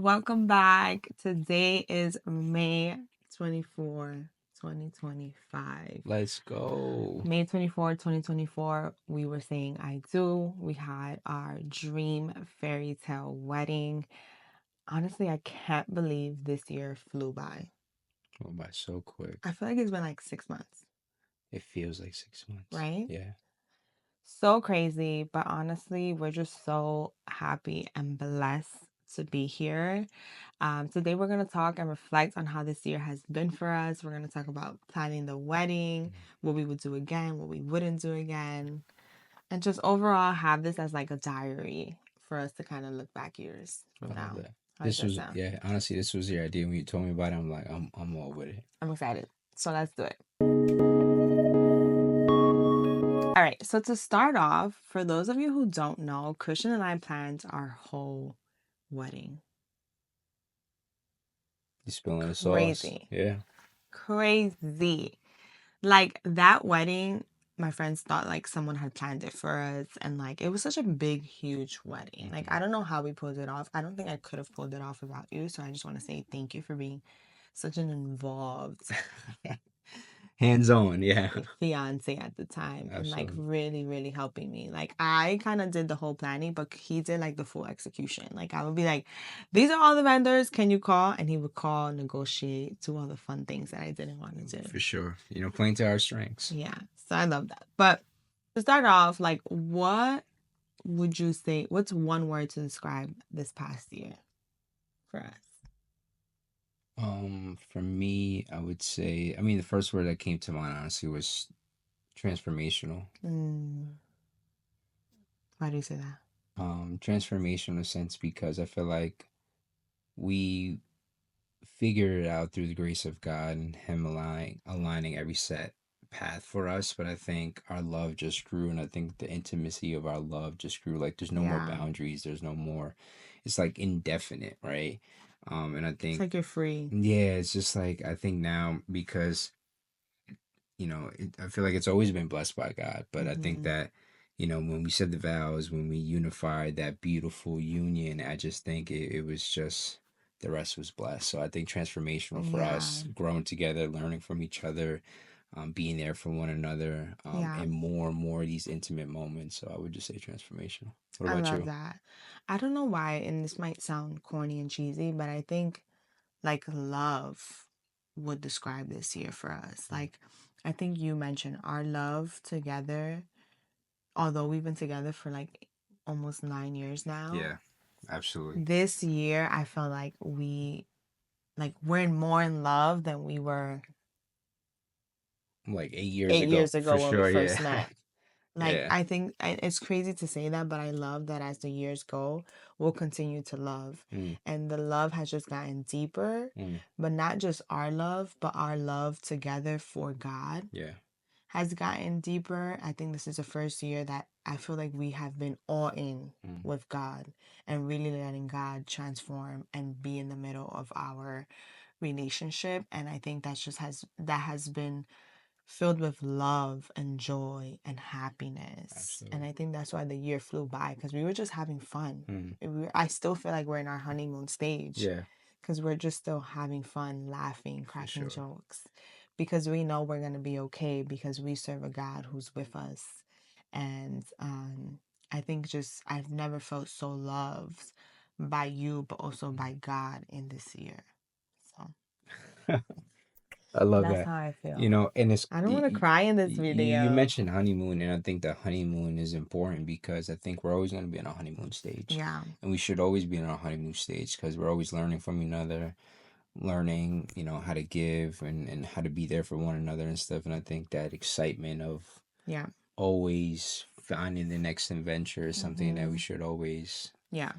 welcome back. Today is May 24, 2025. Let's go. May 24, 2024, we were saying I do. We had our dream fairy tale wedding. Honestly, I can't believe this year flew by. Went by so quick. I feel like it's been like 6 months, It feels like 6 months. right? Yeah. So crazy, but honestly, we're just so happy and blessed to be here. Today, we're going to talk and reflect on how this year has been for us. We're going to talk about planning the wedding, what we would do again, what we wouldn't do again, and just overall have this as like a diary for us to kind of look back years I from love now. that. How does This that was sound? honestly, this was your idea when you told me about it. I'm like, I'm all with it. I'm excited. So let's do it. All right. So to start off, for those of you who don't know, Christian and I planned our whole wedding. You spilling the sauce. Crazy. Yeah. Crazy. Like that wedding, my friends thought like someone had planned it for us, and like it was such a big, huge wedding. Like I don't know how we pulled it off. I don't think I could have pulled it off without you. So I just want to say thank you for being such an involved Hands on. Yeah. fiance at the time and like Absolutely. really, really helping me. Like I kind of did the whole planning, but he did like the full execution. Like I would be like, these are all the vendors. Can you call? And he would call, negotiate, do all the fun things that I didn't want to do. For sure. Playing to our strengths. Yeah. So I love that. But to start off, like what would you say, what's one word to describe this past year for us? For me, I would say, I mean, the first word that came to mind honestly was transformational. Mm, why do you say that? Transformational in a sense because I feel like we figure it out through the grace of God and Him aligning every set path for us. But I think our love just grew, and I think the intimacy of our love just grew. Like there's no more Yeah. boundaries. There's no more. It's like indefinite, right? And I It's think like you're free. yeah, it's just like I think now because I feel like it's always been blessed by God, but I think Mm-hmm. that when we said the vows, when we unified that beautiful union, I just think it was just the rest was blessed. So I think transformational for Yeah. us, growing together, learning from each other, being there for one another, Yeah. and more of these intimate moments. So I would just say transformational. What I about love you? that. I don't know why, and this might sound corny and cheesy, but I think like love would describe this year for us. Like, I think you mentioned our love together, although we've been together for like almost 9 years now. Yeah, absolutely. This year, I felt like we're more in love than we were Like 8 years 8 years ago, for ago when we sure. Yeah, first met. Like, yeah. I think it's crazy to say that, but I love that as the years go, we'll continue to love. Mm, And the love has just gotten deeper, mm, but not just our love, but our love together for God yeah. has gotten deeper. I think this is the first year that I feel like we have been all in Mm, with God and really letting God transform and be in the middle of our relationship. And I think that has been filled with love and joy and happiness. And absolutely. I think that's why the year flew by because we were just having fun. Mm, I still feel like we're in our honeymoon stage yeah. because we're just still having fun, laughing, For cracking sure. jokes because we know we're going to be okay because we serve a God who's with us. And I think just I've never felt so loved by you, but also by God in this year. So I love that's that. how I feel. And it's I don't want to cry in this you video. mentioned honeymoon, and I think the honeymoon is important because I think we're always going to be on a honeymoon stage, Yeah. and we should always be on a honeymoon stage because we're always learning from another, learning, how to give and how to be there for one another and stuff. And I think that excitement of Yeah. always finding the next adventure is something that we Hmm. should always Yeah,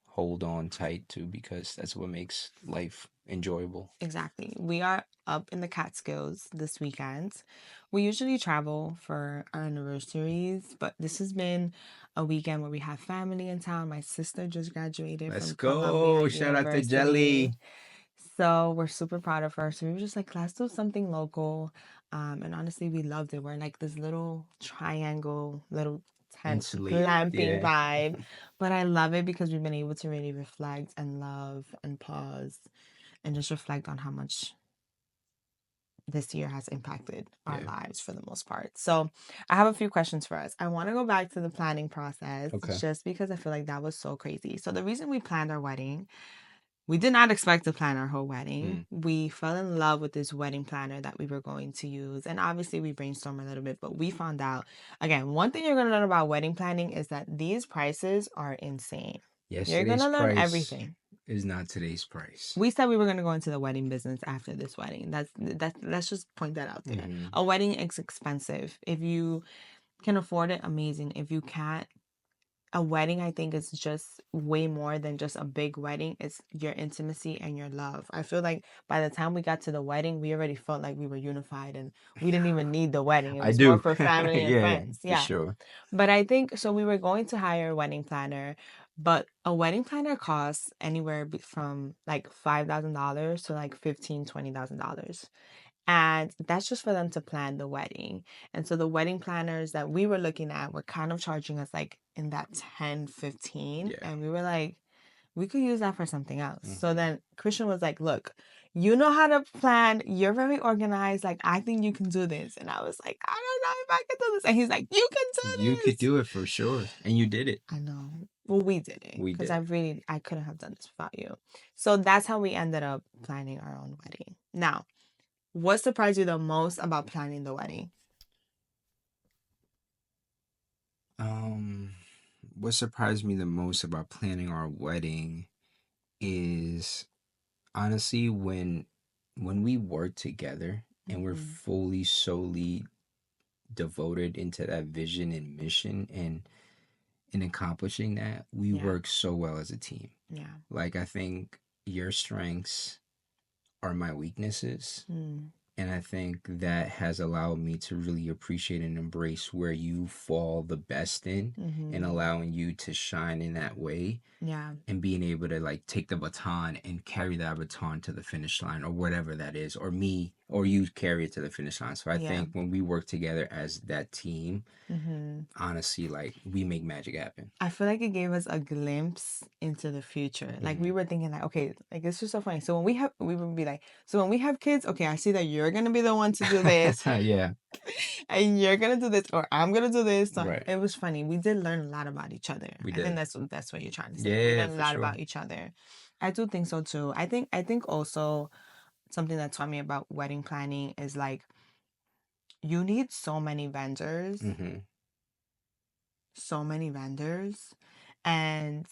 hold on tight to because that's what makes life enjoyable. exactly. We are up in the Catskills this weekend. We usually travel for our anniversaries, but this has been a weekend where we have family in town. My sister just graduated Let's from Columbia go. Shout out to University. Jelly. So we're super proud of her. So we were just like, let's do something local. And honestly, we loved it. We're in like this little triangle, little tent Insulated. glamping Yeah. vibe. But I love it because we've been able to really reflect and love and pause and just reflect on how much this year has impacted our Yeah. lives for the most part. So, I have a few questions for us. I want to go back to the planning process Okay. just because I feel like that was so crazy. So, the reason we planned our wedding, we did not expect to plan our whole wedding. Mm. We fell in love with this wedding planner that we were going to use. And obviously, we brainstormed a little bit, but we found out again, one thing you're going to learn about wedding planning is that these prices are insane. You're going Yesterday's to learn price everything. is not today's price. We said we were going to go into the wedding business after this wedding. That's let's just point that out there. Mm-hmm. A wedding is expensive. If you can afford it, amazing. If you can't, a wedding I think is just way more than just a big wedding. It's your intimacy and your love. I feel like by the time we got to the wedding, we already felt like we were unified and we didn't even need the wedding. It I was more do. for family and Yeah, friends. for Yeah. sure. But I think so. We were going to hire a wedding planner, but a wedding planner costs anywhere from like $5,000 to like $15,000 to $20,000. And that's just for them to plan the wedding. And so the wedding planners that we were looking at were kind of charging us like in that 10, 15. Yeah. And we were like, we could use that for something else. So Mm-hmm. then Christian was like, look, you know how to plan. You're very organized. Like, I think you can do this. And I was like, I don't know if I can do this. And he's like, you can You do could this. do it for sure. And you did it. I know. Well, we did it We because did. I couldn't have done this without you. So that's how we ended up planning our own wedding. Now, what surprised you the most about planning the wedding? Um, what surprised me the most about planning our wedding is honestly when we work together and we're Mhm. fully solely devoted into that vision and mission and in accomplishing that, we Yeah. work so well as a team. Yeah. Like I think your strengths are my weaknesses. Mm. And I think that has allowed me to really appreciate and embrace where you fall the best in and Mhm. allowing you to shine in that way Yeah. and being able to like take the baton and carry that baton to the finish line or whatever that is, or me or you carry it to the finish line. So I Yeah. think when we work together as that team, Mhm. honestly, like we make magic happen. I feel like it gave us a glimpse into the future. Like we Hmm. were thinking like, okay, like it's just so funny. So when we would be like, so when we have kids, okay, I see that you're gonna be the one to do this, Yeah, and you're gonna do this, or I'm gonna do this. So right. it was funny. We did learn a lot about each other. We I think did. that's what you're trying to say. We Yeah, learned a for lot sure. about each other. I do think so too. I think also something that taught me about wedding planning is like you need Hmm. so many vendors, and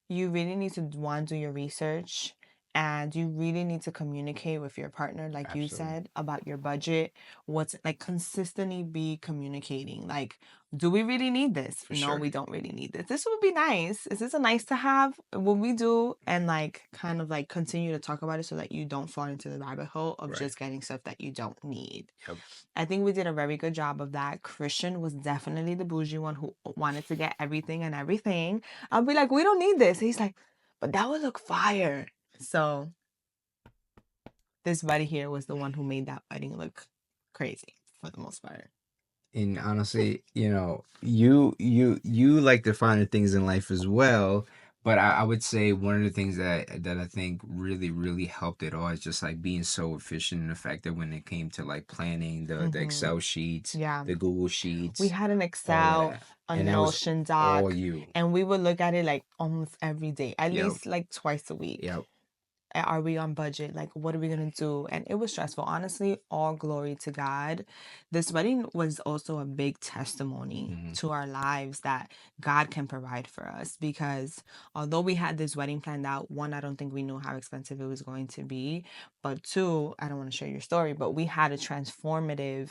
you really need to one do your research and you really need to communicate with your partner like you Absolutely. said about your budget. What's like consistently be communicating like, do we really need this? For No, sure. we don't really need this. This would be nice. Is this a nice to have? What we do, and like kind of like continue to talk about it so that you don't fall into the rabbit hole of Right. just getting stuff that you don't need. Yep. I think we did a very good job of that. Christian was definitely the bougie one who wanted to get everything and everything. I'll be like, we don't need this. He's like, but that would look fire. So this buddy here was the one who made that wedding look crazy for the most part. And honestly, you like the finer things in life as well. But I would say one of the things that I think really helped it all is just like being so efficient and effective when it came to like planning the Hmm. Excel sheets, Yeah. the Google We Sheets, had an all of Excel, that. a And that was Notion all doc, you. and we would look at it like almost every day, at Yep. least like twice a week. Yep. Are we on budget? Like, what are we gonna do? And it was stressful. Honestly, all glory to God. This wedding was also a big testimony Hmm. to our lives that God can provide for us. Because although we had this wedding planned out, one, I don't think we knew how expensive it was going to be. But two, I don't want to share your story, but we had a transformative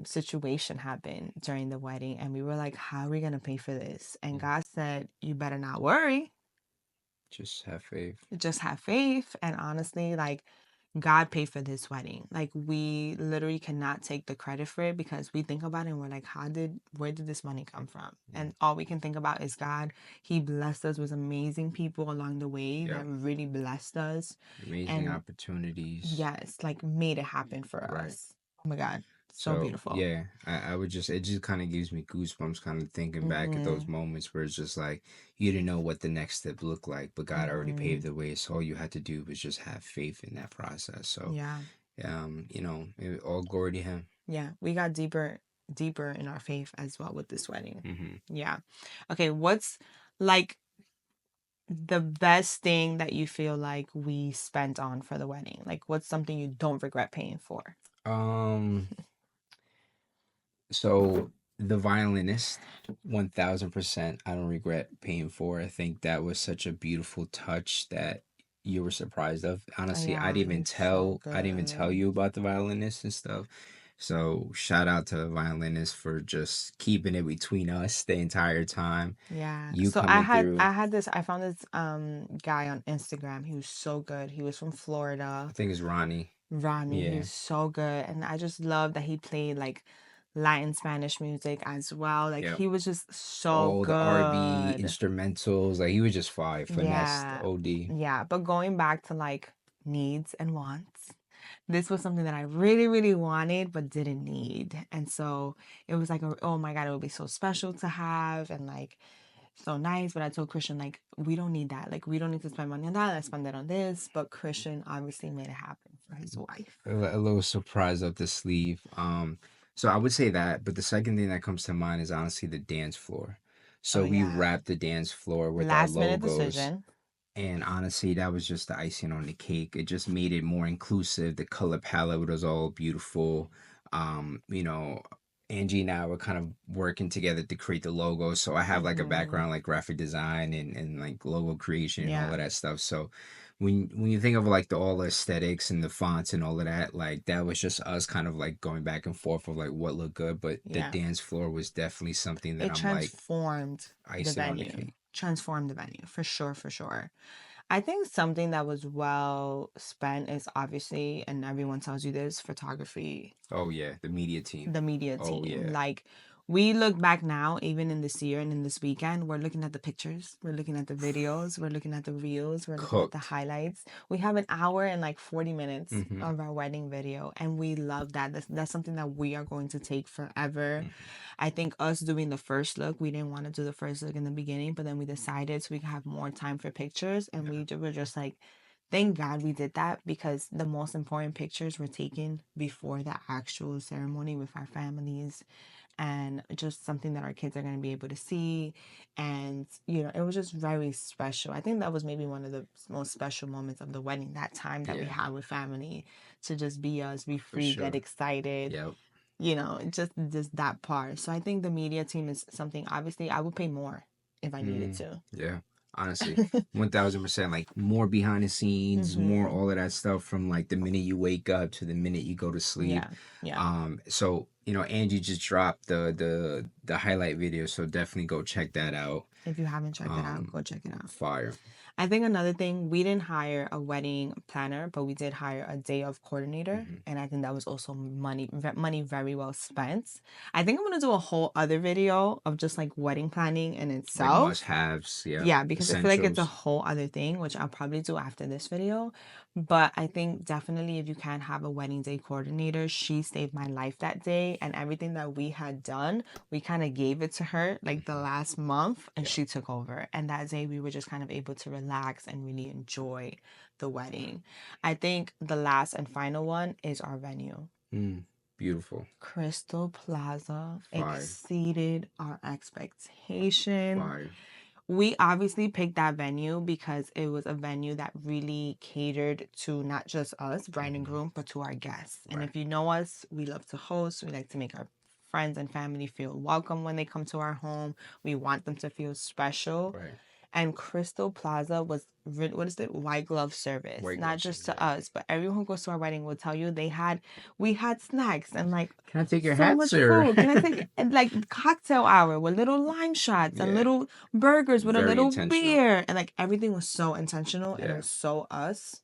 situation happen during the wedding. And we were like, how are we gonna pay for this? And God said, you better not worry, Just have faith. just have faith. And honestly, like God paid for this wedding. Like we literally cannot take the credit for it because we think about it and we're like, where did this money come from? Mm. And all we can think about is God. He blessed us with amazing people along the way that Yep. really blessed us. Amazing And opportunities. yes, like made it happen for Right. us. Oh my God. So So beautiful. yeah, I would just it just kind of gives me goosebumps, kind of thinking back at those Mm-hmm. moments where it's just like you didn't know what the next step looked like, but God already Mm-hmm. paved the way. So all you had to do was just have faith in that process. So Yeah. all glory to Him. Yeah. We got deeper in our faith as well with this wedding. Hmm. Yeah. Okay. What's like the best thing that you feel like we spent on for the wedding? Like, what's something you don't regret paying for? Um, so the violinist, 1000%, I don't regret paying for. I think that was such a beautiful touch that you were surprised of. Honestly, Yeah, he was so I didn't even tell good. you about the violinist and stuff. So shout out to the violinist for just keeping it between us the entire time. Yeah. You So coming through, I found this guy on Instagram. He was so good. He was from I Florida. think it's Ronnie. Ronnie, he Yeah. was so good. And I just love that he played like Latin Spanish music as well. Like Yep. he was just so All the R&B good. instrumentals, like he was just fire, finessed, Yeah. OD. Yeah. But going back to like needs and wants, this was something that I really, really wanted but didn't need. And so it was like, oh my God, it would be so special to have and like so nice. But I told Christian, like, we don't need that. Like, we don't need to spend money on that. Let's spend it on this. But Christian obviously made it happen for his wife. A little surprise up the sleeve. So I would say that, but the second thing that comes to mind is honestly the dance floor. Oh, So we yeah. wrapped the dance floor with our Last minute logos, decision. and honestly, that was just the icing on the cake. It just made it more inclusive. The color palette was all beautiful. Um, you know, Angie and I were kind of working together to create the logo. So I have like a Mm-hmm. background like graphic design and like logo creation and all Yeah. of that stuff. So when you think of like the all the aesthetics and the fonts and all of that, like that was just us kind of like going back and forth of like what looked good. But the Yeah. dance floor was definitely something that It I'm like transformed the icing on the venue. cake. Transformed the venue for sure, for sure. I think something that was well spent is obviously, and everyone tells you this, photography, Oh yeah, the media team. the media Oh team. yeah. Like we look back now, even in this year and in this weekend, we're looking at the pictures, we're looking at the videos, we're looking at the reels, we're looking at the Cooked. highlights. We have an hour and like 40 minutes Hmm. of our wedding video, and we love that. That's something that we are going to take forever. Hmm. I think us doing the first look, we didn't want to do the first look in the beginning, but then we decided so we could have more time for pictures, and Yeah. were just like, thank God we did that because the most important pictures were taken before the actual ceremony with our families and just something that our kids are going to be able to see. And, you know, it was just very special. I think that was maybe one of the most special moments of the wedding, that time that we Yeah, had with family to just be us, be for free, get sure. excited, Yep. you know, just that part. So I think the media team is something obviously I would pay more if I needed Mm, to. yeah. Honestly, 1000%. Like more behind the scenes, more Mm-hmm. all of that stuff from like the minute you wake up to the minute you go to sleep. Yeah. Yeah. So Angie just dropped the highlight video, so definitely go check that out. If you haven't checked it out, Um, go check it out. Fire. I think another thing, we didn't hire a wedding planner, but we did hire a day of coordinator, Hmm. and I think that was also money very well spent. I think I'm gonna do a whole other video of just like wedding planning in Like must itself. haves. Yep. Yeah, because I feel like it's a Essentials. whole other thing, which I'll probably do after this video. But I think definitely if you can have a wedding day coordinator, she saved my life that day. And everything that we had done, we kind of gave it to her like the Hmm. last month and Yeah. she took over. And that day we were just kind of able to relax and really enjoy the wedding. I think the last and final one is our venue. Mm, beautiful. Crystal Plaza Fire. exceeded our expectation. Fire. We obviously picked that venue because it was a venue that really catered to not just us, bride and Hmm. groom, but to our guests. And Right. if you know us, we love to host. We like to make our friends and family feel welcome when they come to our home. We want them to feel special. Right. And Crystal Plaza was, what is it? White glove service. White Not glove just service. to Yeah. us, but everyone who goes to our wedding will tell you we had snacks and like Can I take your so hat, much sir? food. Can I take and like cocktail hour with little lime shots and Yeah. little burgers with a Very little intentional. beer and like everything was so intentional and it Yeah. was so us.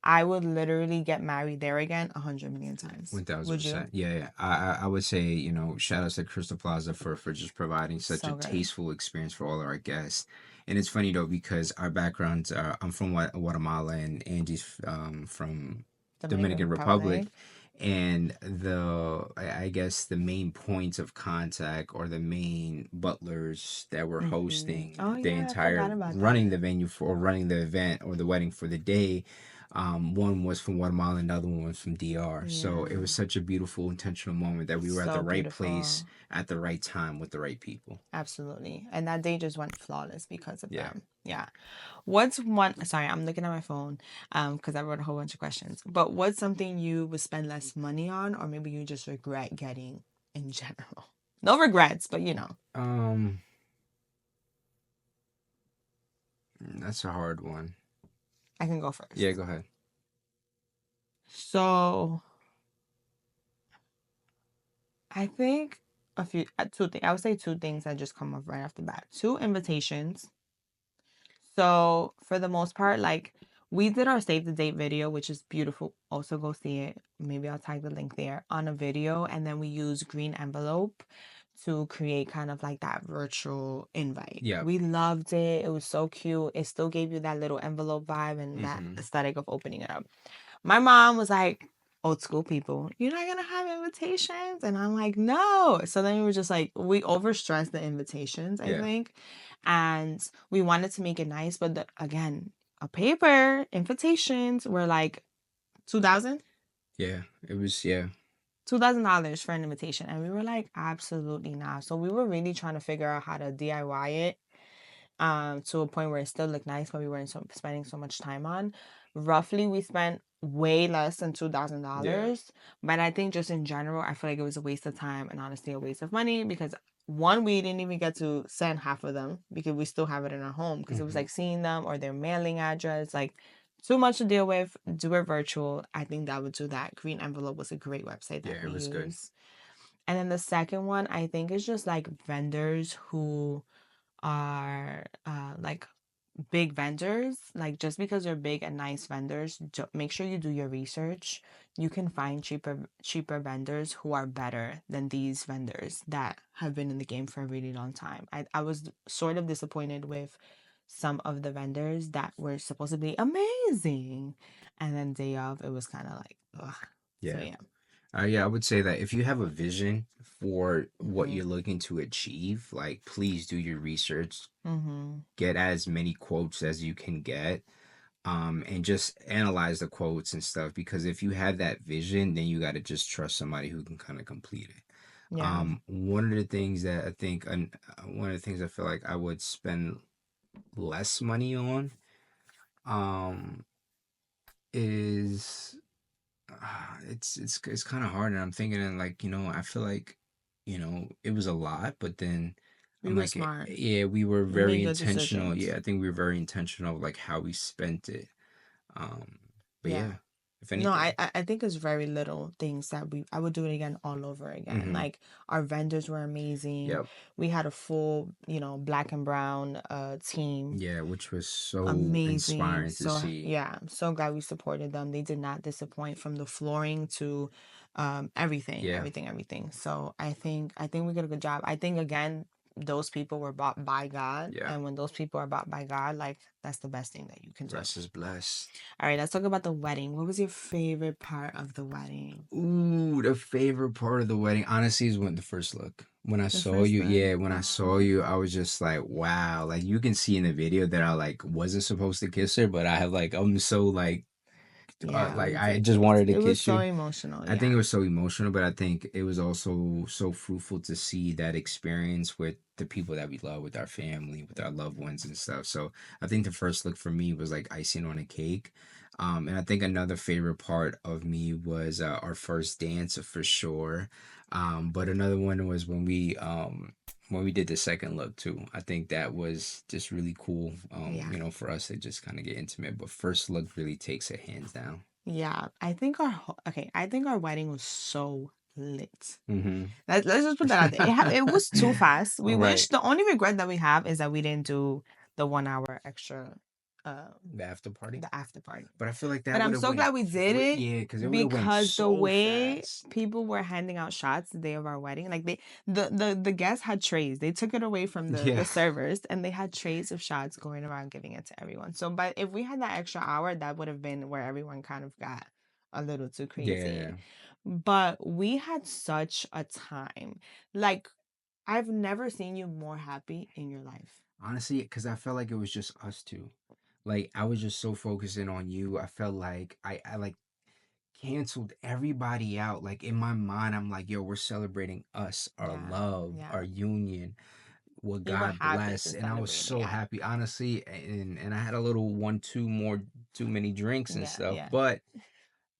I would literally get married there again 100 million times. One thousand Would you? percent. Yeah, yeah. I would say, shout outs to Crystal Plaza for just providing such a So good. tasteful experience for all of our guests. And it's funny though because our backgrounds are I'm from Guatemala and Angie's from Dominican Dominican Republic. Republic. And I guess the main points of contact or the main butlers that were hosting Oh the yeah, I entire forgot about running that. the venue for or running the event or the wedding for the day. One was from Guatemala, and another one was from DR. So it was Yeah. such a beautiful, intentional moment that we were at the So right place beautiful. at the right time with the right people. Absolutely. And that day just went flawless because of Yeah. them. Yeah. What's one, sorry, I'm looking at my phone because I wrote a whole bunch of questions. But what's something you would spend less money on or maybe you just regret getting in general? No regrets, but you know, Um, that's a hard one. I can go Yeah, first. go ahead. So, I think two things. I would say two things that just come up right off the bat. Two invitations. So for the most part, like we did our save the date video, which is beautiful. Also go see it. Maybe I'll tag the link there on a video. And then we use green envelope to create kind of like that virtual invite. Yep. We loved it. It was so cute. It still gave you that little envelope vibe and that Mm-hmm. aesthetic of opening it up. My mom was like, old school people, you're not gonna have invitations, and I'm like, no. So then we were just like, we overstressed the invitations, I Yeah. think, and we wanted to make it nice, but again, a paper invitations were like 2,000. Yeah. It was, yeah. $2,000 for an invitation, and we were like, absolutely not. So we were really trying to figure out how to DIY it to a point where it still looked nice, but we weren't spending so much time on. Roughly, we spent way less than two thousand Yeah. dollars. But I think just in general, I feel like it was a waste of time and honestly a waste of money because one, we didn't even get to send half of them because we still have it in our home because it was Mm-hmm. like seeing them or their mailing address, like too much to deal with. Do it virtual. I think that would do that. Green Envelope was a great website that Yeah, we it was good. use. And then the second one, I think, is just like vendors who are like big vendors. Like just because they're big and nice vendors, make sure you do your research. You can find cheaper vendors who are better than these vendors that have been in the game for a really long time. I was sort of disappointed with some of the vendors that were supposed to be amazing, and then day of it was kind of like ugh. So Yeah. yeah. Yeah, I would say that if you have a vision for what Mhm. you're looking to achieve, like please do your research, Mhm. get as many quotes as you can get, and just analyze the quotes and stuff. Because if you have that vision, then you got to just trust somebody who can kind of complete it. Yeah. One of the things that I think, one of the things I feel like I would spend less money on, um, is it's kind of hard, and I'm thinking, and like, I feel like, it was a lot, but then We I'm were like, smart. yeah, we were We made very good intentional. decisions. Yeah, I think we were very intentional, like how we spent it. Um, but Yeah. yeah, if No, anything. I think it's very little things that I would do it again all over again. Mm-hmm. Like our vendors were amazing. Yep. We had a full, black and brown team. Yeah, which was so Amazing. inspiring to So see. yeah, I'm so glad we supported them. They did not disappoint from the flooring to everything, Yeah. everything, everything. So I think we did a good job. I think again, those people were bought by God. Yeah. And when those people are bought by God, like that's the best thing that you can do. Rest is blessed. All right, let's talk about the wedding. What was your favorite part of the wedding? Ooh, the favorite part of the wedding, honestly, is when the first look. When I The saw first you, look. yeah, when I saw Oh, you, I was just like, wow. Like you can see in the video that I like wasn't supposed to kiss her, but I have like I'm so yeah, like we I did just kiss. wanted to It was kiss so you. emotional. I think Yeah. it was so emotional, but I think it was also so fruitful to see that experience with the people that we love, with our family, with our loved ones and stuff. So I think the first look for me was like icing on a cake. And I think another favorite part of me was our first dance for sure. But another one was when we did the second look too. I think that was just really cool. Yeah. For us to just kind of get intimate. But first look really takes it hands down. Yeah. I think our wedding was so lit. Mm-hmm. Let's just put that out there. It was too fast. We All wish right. the only regret that we have is that we didn't do the 1 hour extra um The after party. the after party. But I feel like But that would I'm have so went glad we did it yeah, because it would have went because the so way fast. people were handing out shots the day of our wedding, like the guests had trays. They took it away from the Yeah. servers and they had trays of shots going around giving it to everyone. So but if we had that extra hour, that would have been where everyone kind of got a little too Yeah. crazy. but we had such a time. Like, I've never seen you more happy in your life. Honestly, because I felt like it was just us two. Like I was just so focusing on you. I felt like I like canceled everybody out. Like in my mind, I'm like, yo, we're celebrating us, our Yeah, love, yeah. our union, what You were God happy bless. to And I was celebrate it. so Yeah, happy, honestly. And I had a little one, two more too many drinks and yeah, stuff, yeah, but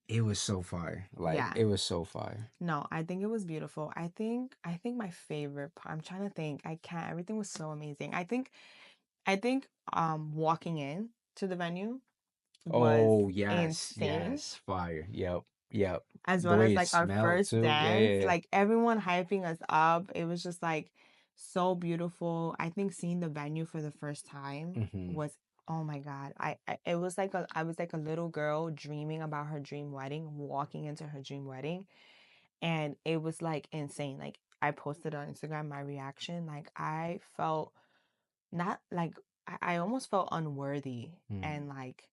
it was so fire. Like yeah. it was so fire. No, I think it was beautiful. I think my favorite part, I'm trying to think. I can't. Everything was so amazing. I think walking in to the venue was Oh yes, insane. yes, fire. Yep, yep. As The well way as it like our smelled first too. Yeah, dance, yeah. like everyone hyping us up. It was just like so beautiful. I think seeing the venue for the first time Mm-hmm. was, oh my God. It was like I was like a little girl dreaming about her dream wedding, walking into her dream wedding, and it was like insane. Like I posted on Instagram my reaction. Like I felt not like I almost felt unworthy, Mm-hmm. and like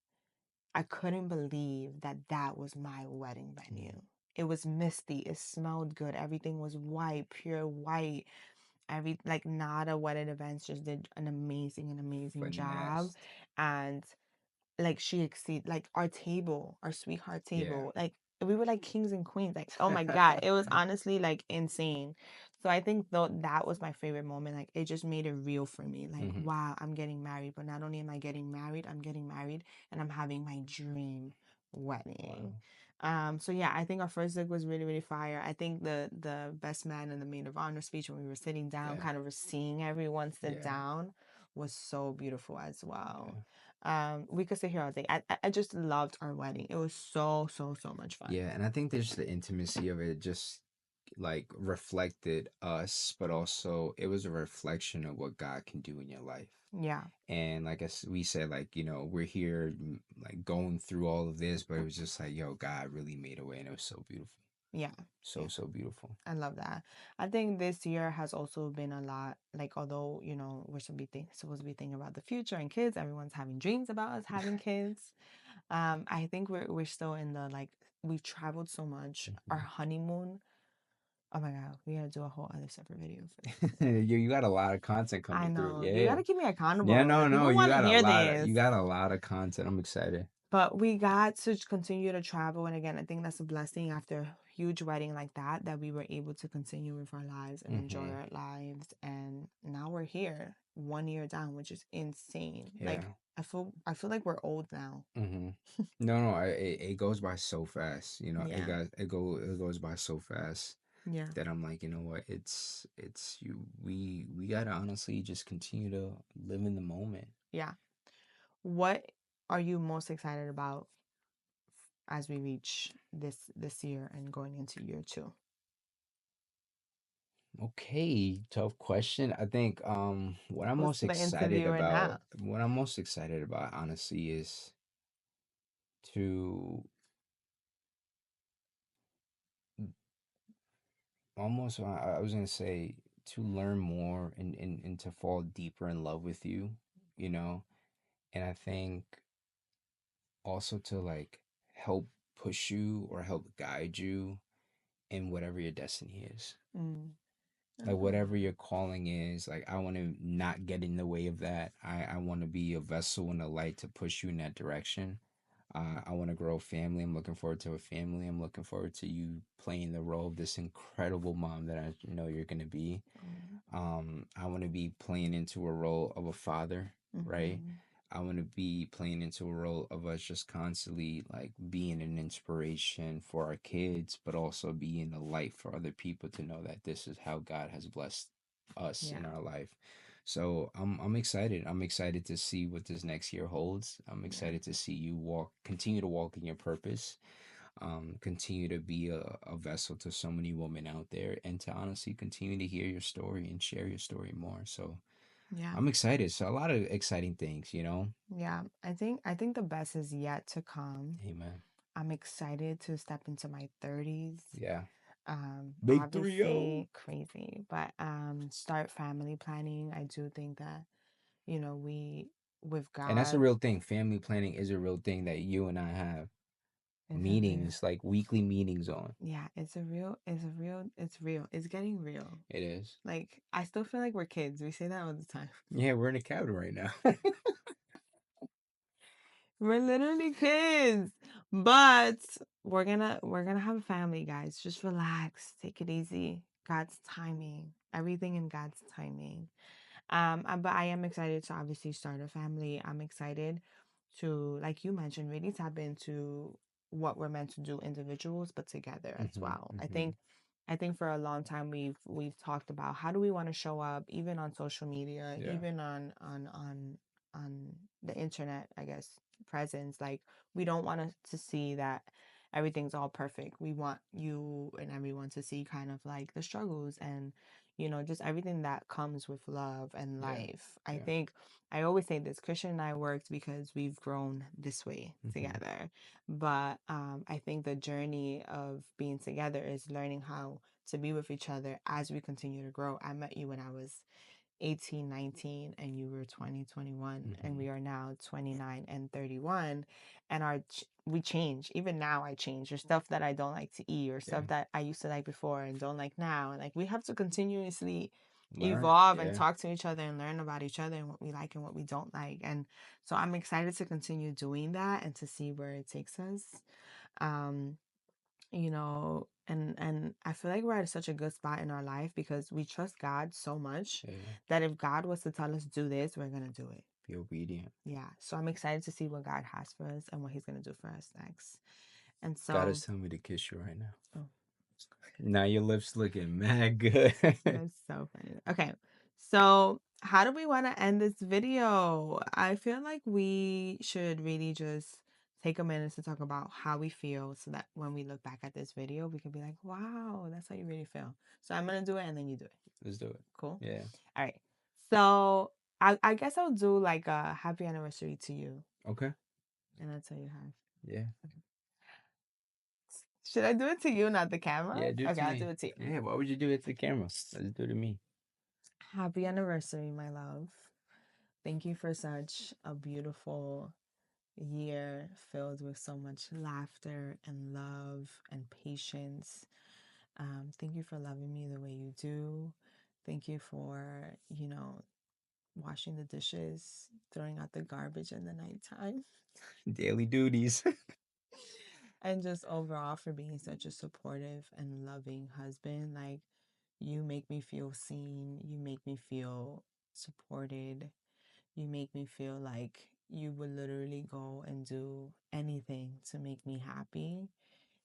I couldn't believe that that was my wedding venue. It was misty. It smelled good. Everything was white, pure white. Like Nada Wedded Events just did an amazing job. Finessed. And like she exceed like our table, our sweetheart Yeah. table, like we were like kings and queens. Like, oh my God, it was honestly like insane. So I think though that was my favorite moment. Like it just made it real for me. Like, Mm-hmm. wow, I'm getting married, but not only am I getting married, I'm getting married and I'm having my dream wedding. Wow. So yeah, I think our first look was really, really fire. I think the best man and the maid of honor speech when we were sitting down, Yeah. kind of seeing everyone sit Yeah. down was so beautiful as well. Yeah. We could sit here all day. I just loved our wedding. It was so, so, so much fun. Yeah. And I think there's the intimacy of it just like reflected us, but also it was a reflection of what God can do in your life. Yeah, And like we said, like, we're here like going through all of this, but it was just like, yo, God really made a way and it was so beautiful. yeah, So, yeah. so beautiful. I love that. I think this year has also been a lot, like, although, we're supposed to be thinking about the future and kids, everyone's having dreams about us having kids. I think we're still in the like, we've traveled so much. Our Mhm. honeymoon, oh my God, we gotta do a whole other separate video for this. You got a lot of content I coming through. know. You Yeah. gotta keep me Yeah, accountable. no, Like, no, people want to hear you this. got a lot of content. I'm excited. But we got to continue to travel. And again, I think that's a blessing after a huge wedding like that, that we were able to continue with our lives and enjoy Mm-hmm. our lives. And now we're here 1 year down, which is insane. Like Yeah. I feel like we're old now. Mm-hmm. No, no, it goes by so fast. Yeah. It goes by so fast Yeah. that I'm like, you know what? It's you. We gotta honestly just continue to live in the moment. Yeah. What are you most excited about as we reach this year and going into year two? Okay, tough question. I think Who's the interviewer now? what I'm most excited about honestly is to almost I was gonna say to learn more and to fall deeper in love with you, you know? And I think also to like help push you or help guide you in whatever your destiny is. Mm. Like whatever Oh, your calling is, like I want to not get in the way of that. I want to be a vessel and a light to push you in that direction. I want to grow a family. I'm looking forward to a family. I'm looking forward to you playing the role of this incredible mom that I know you're going to be. oh. I want to be playing into a role of a father, right? Mm-hmm. I want to be playing into a role of us just constantly like being an inspiration for our kids, but also being a light for other people to know that this is how God has blessed us in Yeah. our life. So I'm excited. I'm excited to see what this next year holds. I'm Yeah. excited to see you continue to walk in your purpose, continue to be a vessel to so many women out there, and to honestly continue to hear your story and share your story more. So Yeah. I'm excited. So a lot of exciting things. Yeah, I think the best is yet to come. Amen. I'm excited to step into my 30s. Yeah. Big 3-0. Obviously crazy, but start family planning. I do think that, we with And that's a God, real thing. Family planning is a real thing that you and I have. It's a real. meetings, like weekly meetings on. Yeah, it's real. It's getting real. It is. Like, I still feel like we're kids. We say that all the time. Yeah, we're in a cabin right now. We're literally kids. But we're gonna have a family, guys. Just relax. Take it easy. God's timing. Everything in God's timing. But I am excited to obviously start a family. I'm excited to, like you mentioned, really tap into what we're meant to do individuals, but together as Hmm. well. I Hmm. think I think for a long time we've talked about how do we want to show up, even on social media, Yeah. even on the internet, I guess, presence. Like, we don't want to see that everything's all perfect. We want you and everyone to see kind of like the struggles and just everything that comes with love and Yeah. life. I Yeah. think I always say this: Christian and I worked because we've grown this way Hmm. together. But I think the journey of being together is learning how to be with each other as we continue to grow. I met you when I was 18, 19, and you were 20, 21, and Hmm. we are now 29 and 31. And we change. Even now I change. There's stuff that I don't like to eat, or Yeah. stuff that I used to like before and don't like now. And like, we have to continuously Learn. evolve and Yeah. talk to each other and learn about each other and what we like and what we don't like. And so I'm excited to continue doing that and to see where it takes us. Um, and I feel like we're at such a good spot in our life because we trust God so much Yeah. that if God was to tell us do this, we're gonna do it. Be obedient. Yeah. So I'm excited to see what God has for us and what He's gonna do for us next. And God so, is telling me to kiss you right now. oh, Now your lips looking mad good. that's so funny. Okay. So how do we want to end this video? I feel like we should really just take a minute to talk about how we feel so that when we look back at this video, we can be like, wow, that's how you really feel. So I'm gonna do it and then you do it. Let's do it. Cool. Yeah. All right. So I guess I'll do like a happy anniversary to you, Okay. and that's all you have. Yeah. Okay. Should I do it to you, not the camera? Yeah, do it Okay, to I'll do me. it to you. Yeah, why would you do it to the camera? Let's do it to me. Happy anniversary, my love. Thank you for such a beautiful year filled with so much laughter and love and patience. Thank you for loving me the way you do. Thank you for, washing the dishes, throwing out the garbage in the nighttime. Daily duties. And just overall for being such a supportive and loving husband. Like, you make me feel seen, you make me feel supported, you make me feel like you would literally go and do anything to make me happy.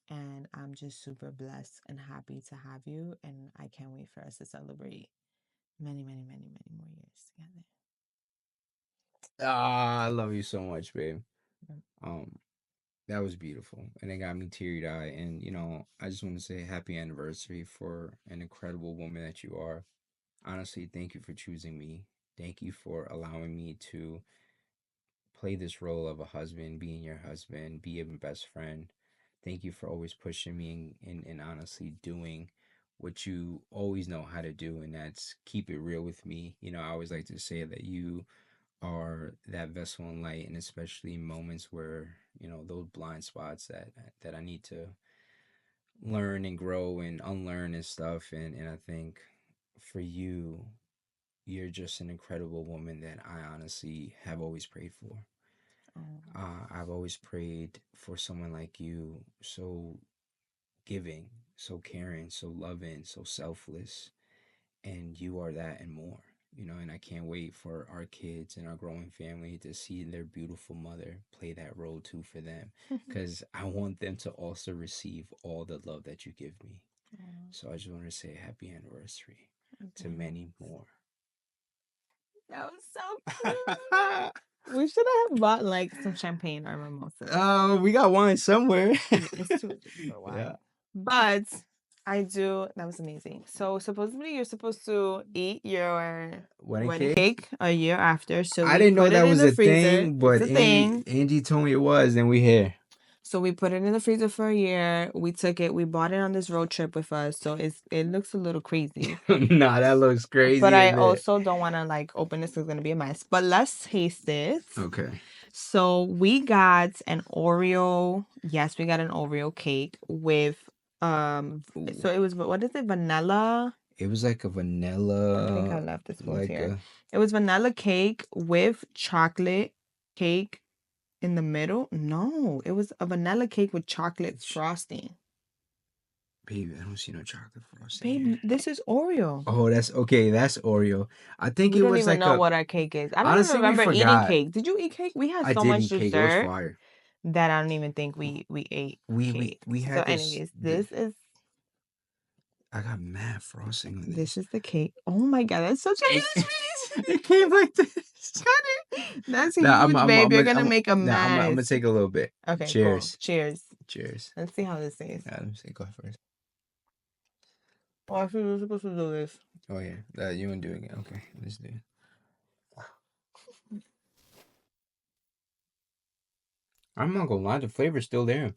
And I'm just super blessed and happy to have you, and I can't wait for us to celebrate many, many, many, many more years together. Ah, I love you so much, babe. Um, that was beautiful, and it got me teary eyed. And I just want to say happy anniversary for an incredible woman that you are. Honestly, thank you for choosing me. Thank you for allowing me to play this role of a husband, being your husband, be a best friend. Thank you for always pushing me and honestly doing what you always know how to do, and that's keep it real with me. I always like to say that you are that vessel in light, and especially in moments where those blind spots that I need to learn and grow and unlearn and stuff. And I think for you, you're just an incredible woman that I honestly have always prayed for. Oh, I've always prayed for someone like you, so giving, so caring, so loving, so selfless, and you are that and more. And I can't wait for our kids and our growing family to see their beautiful mother play that role too for them, because I want them to also receive all the love that you give me. oh, So I just want to say happy anniversary to again. many more. That was so cute. We should have bought like some champagne or mimosas. We got wine somewhere. Yeah, it's too deep for Yeah. wine. But I do. That was amazing. So supposedly you're supposed to eat your Wedding wedding cake. cake a year after. So I we didn't know put it that in was the a freezer. thing, It's but a Angie thing. Angie told me it was, and we here. So we put it in the freezer for a year. We took it. We bought it on this road trip with us. So it looks a little crazy. Nah, that looks But crazy I in there. also don't want to like open this. It's gonna be a mess. But let's taste it. Okay. So we got an Oreo. Yes, we got an Oreo cake with Ooh. so it was, what is it? Vanilla. It was like a I think I vanilla, left the spoons like here. a It was vanilla cake with chocolate cake in the middle. No, it was a vanilla cake with chocolate frosting. baby. I don't see no chocolate frosting Babe, here. this is Oreo. Oh, that's okay. That's Oreo. I think We it don't was even like know a. what our cake is. I don't even Honestly, we remember eating forgot. cake. Did you eat cake? We had I so did much eat cake. It was dessert fire. that I don't even think we ate We we cake. we So had this. anyways, I got mad frosting on this this. is the cake. Oh my god, that's such a It, huge it piece. came like this. Cut it. That's Nah, huge, babe. You're gonna I'm, make a nah, I'm mess. gonna take a little bit. Okay, cool. Cheers. Cheers. Cheers. Let's see how this tastes. Let me say go first. Oh, I feel we're supposed to do this. Oh yeah, you and doing it. Okay, let's do it. I'm not gonna lie, the flavor's still there.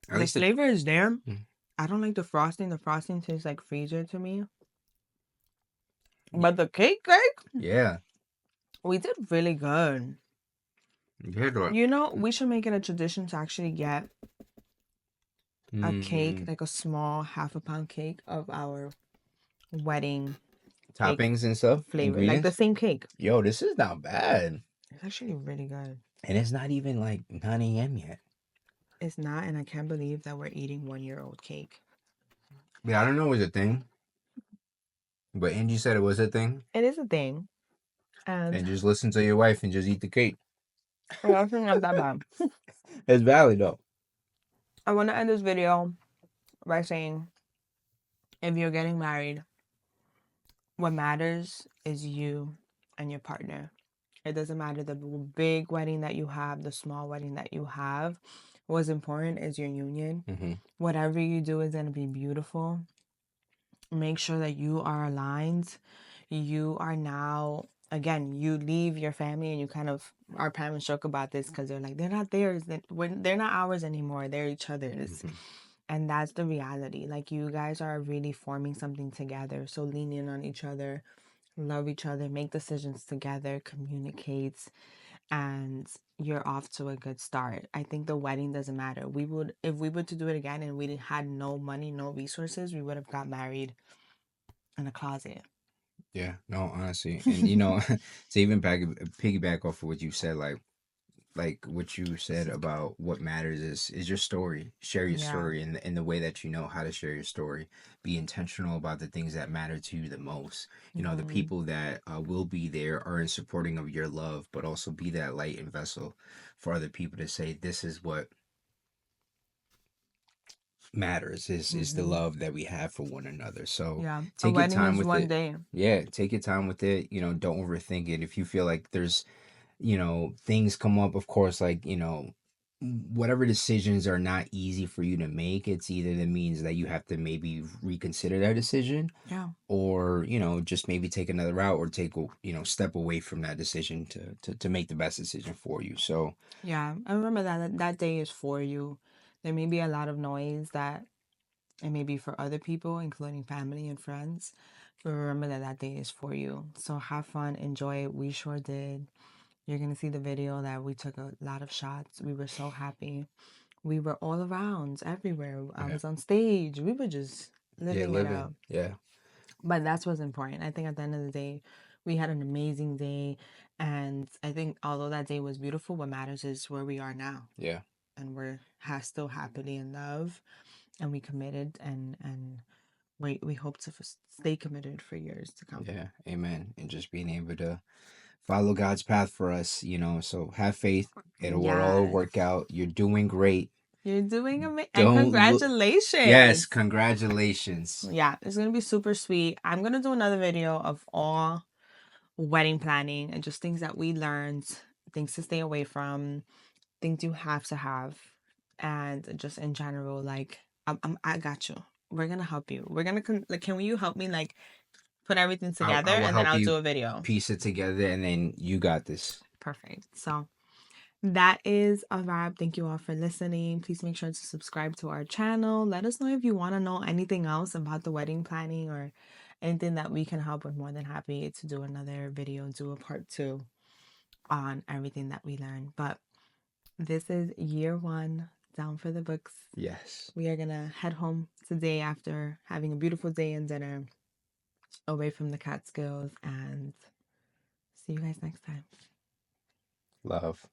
At The least it. flavor is there. Mm, I don't like the frosting. The frosting tastes like freezer to me. But the cake, yeah, we did really good. yeah, do it. You know, we should make it a tradition to actually get a cake, Mm, like a small half a pound cake of our wedding cake toppings and stuff, flavor, like the ingredients. same cake. Yo, this is not bad, It's actually really good. and it's not even like 9 a.m. yet. It's not, and I can't believe that we're eating 1 year old cake. Yeah, I don't know it was a thing, but Angie said it was a thing, It is a thing, and and just listen to your wife and just eat the cake. it's actually not that bad. It's valid though. I want to end this video by saying, if you're getting married, what matters is you and your partner. It doesn't matter the big wedding that you have, the small wedding that you have. What's important is your union. Mm-hmm. Whatever you do is going to be beautiful. Make sure that you are aligned. You are now, again, you leave your family and you kind of, our parents joke about this because they're like, they're not theirs. They're not ours anymore. They're each other's. Mm-hmm. And that's the reality. Like, you guys are really forming something together. So lean in on each other, love each other, make decisions together, communicate, and you're off to a good start. I think the wedding doesn't matter. We would, if we were to do it again and we had no money, no resources, we would have got married in a closet. Yeah, no, honestly, and to even piggyback off of what you said, like what you said about what matters is your story. Share your Yeah. story in the way that you know how to share your story. Be intentional about the things that matter to you the most. The Hmm. people that will be there are in supporting of your love, but also be that light and vessel for other people to say this is what matters is the Hmm. love that we have for one another. So Yeah. A take your wedding time is with one it. day. Yeah, take your time with it. Don't overthink it. If you feel like there's things come up, of course, like whatever decisions are not easy for you to make, it's either that means that you have to maybe reconsider that decision, Yeah. or just maybe take another route, or take step away from that decision to make the best decision for you. So Yeah. I remember that day is for you. There may be a lot of noise that it may be for other people, including family and friends. But remember that day is for you. So have fun, enjoy it. We sure did. You're going to see the video that we took a lot of shots. We were so happy. We were all around, everywhere. I yeah, was on stage. We were just yeah, living it living, up. yeah, But that's what's important. I think at the end of the day, we had an amazing day. And I think although that day was beautiful, what matters is where we are now. yeah, And we're still happily in love. And we committed, and we hope to stay committed for years to come. yeah, amen. And just being able to follow God's path for us, so have faith. It'll all Yes. work out. You're doing great. You're doing amazing. And Don't look. Yes, congratulations. congratulations. Yeah, it's going to be super sweet. I'm going to do another video of all wedding planning and just things that we learned, things to stay away from, things you have to have, and just in general, like, I got you. We're going to help you. We're going to, like, can you help me, like, put everything together I will and then help I'll you do a video? piece it together, and then you got this. Perfect. So that is a wrap. Thank you all for listening. Please make sure to subscribe to our channel. Let us know if you want to know anything else about the wedding planning or anything that we can help with. More than happy to do another video, do a part 2. on everything that we learn. But this is year one, down for the books. Yes. We are going to head home today after having a beautiful day and dinner away from the Catskills, and see you guys next time. Love.